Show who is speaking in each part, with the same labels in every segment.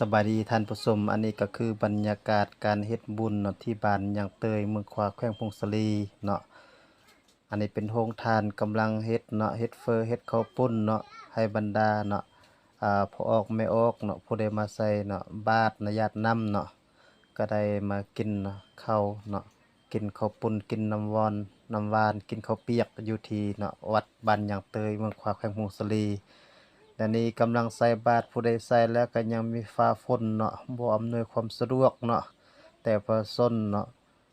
Speaker 1: สบายดีท่านผู้ชมอันนี้ก็คือบรรยากาศการเฮ็ดบุญเนาะที่บ้านยางเตยเมืองขวาแขวงพงศลีเนาะอันนี้เป็นโรงทานกำลังเฮ็ดเนาะเฮ็ดเฮ็ดข้าวปุ้นเนาะให้บรรดาเนาะพ่อออกแม่ออกเนาะผู้ใดมาใส่เนาะบาตรนะญาตินำเนาะก็ได้มากินเนาะข้าวเนาะกินข้าวปุ้นกินน้ำวอนน้ำหวานกินข้าวเปียกอยู่ที่เนาะวัดบ้านยางเตยเมืองขวาแขวงพงศลี และนี้กำลังใส่บาตรผู้ใดใส่แล้วก็ยังมีฟ้าฝนเนาะบ่อำนวยความสะดวกเนาะแต่ประชาชนเนาะ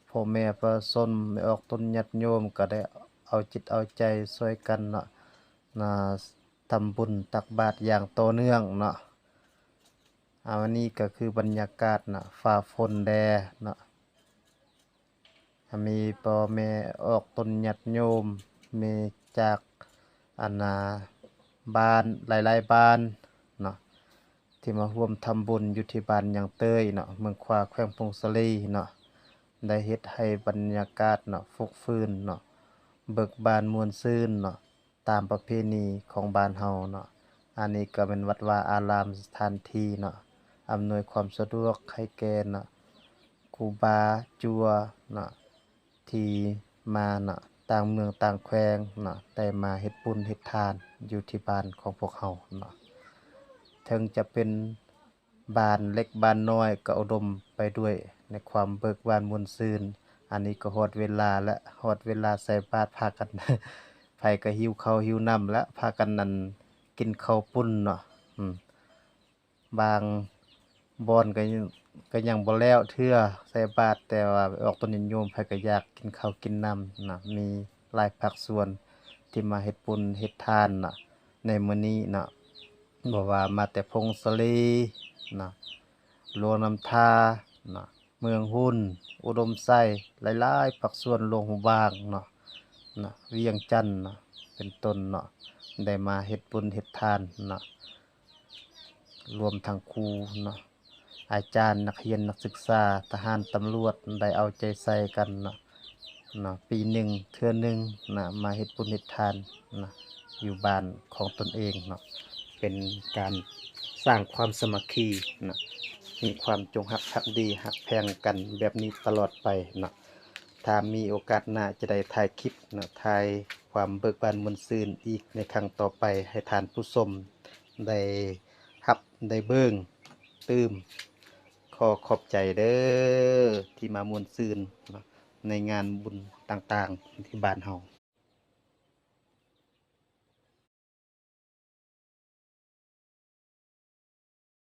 Speaker 1: พ่อแม่ประชาชนไม่ออกตนญาติโยมก็ได้เอาจิตเอาใจช่วยกันเนาะนะทำบุญตักบาตรอย่างต่อเนื่องเนาะวันนี้ก็คือบรรยากาศเนาะฟ้าฝนแดเนาะมีพ่อแม่ออกตนญาติโยมมีจากอันบ้านหลายๆบ้านเนาะที่มาร่วมทำบุญอยู่ที่บ้านยางเตยเนาะเมืองขวาแขวงพงศลีเนาะได้เฮ็ดให้บรรยากาศเนาะฟุกฟื้นเนาะเบิกบานม่วนซื่นเนาะตามประเพณีของบ้านเฮาเนาะอันนี้ก็เป็นวัดวาอารามสถานที่เนาะอำนวยความสะดวกให้แก่เนาะครูบาจัวเนาะที่มาเนาะต่างเมืองต่างแขวงเนาะได้มาเฮ็ดบุญเฮ็ดทานอยู่ที่บ้านของพวกเฮาเนาะถึงจะเป็นบ้านเล็กบ้านน้อยก็อุดมไปด้วยในความเบิกบานม่วนซื่นอันนี้ก็ฮอดเวลาและฮอดเวลาใส่บาตรพากัน ไผก็หิวข้าวหิวน้ำและพากันนั่นกินข้าวปุ้นเนาะอืมบางบ่อนก็ยังบ่แล้วเทื่อใส่บาตรแต่ว่าออกตนนิยมไผก็อยากกินข้าวกินน้ำนะมีหลายภาคส่วนที่มาเฮ็ดบุญเฮ็ดทานนะในมื้อนี้นะบ่ว่ามาแต่พงศลีนะหลวงน้ำทานะเมืองหุ้นอุดมไส้หลายๆภาคส่วนหลวงหูบางเนาะเวียงจันทน์เป็นต้นเนาะได้มาเฮ็ดบุญเฮ็ดทานนะรวมทั้งครูเนาะอาจารย์นักเรียนนักศึกษาทหารตำรวจได้เอาใจใส่กันเนาะปีหนึ่งเทื่อหนึ่งมาเฮ็ดบุญเฮ็ดทานนะอยู่บ้านของตนเองเนาะเป็นการสร้างความสามัคคีนะมีความจงรักภักดีฮักแพงกันแบบนี้ตลอดไปนะถ้ามีโอกาสหน้าจะได้ถ่ายคลิปนะถ่ายความเบิกบานม่วนซื่นอีกในครั้งต่อไปให้ทานผู้ชมได้รับได้เบิ่งตื้มขอขอบใจเด้อที่มาม่วนซื่นเนาะในงานบุญต่างๆที่บ้านเฮา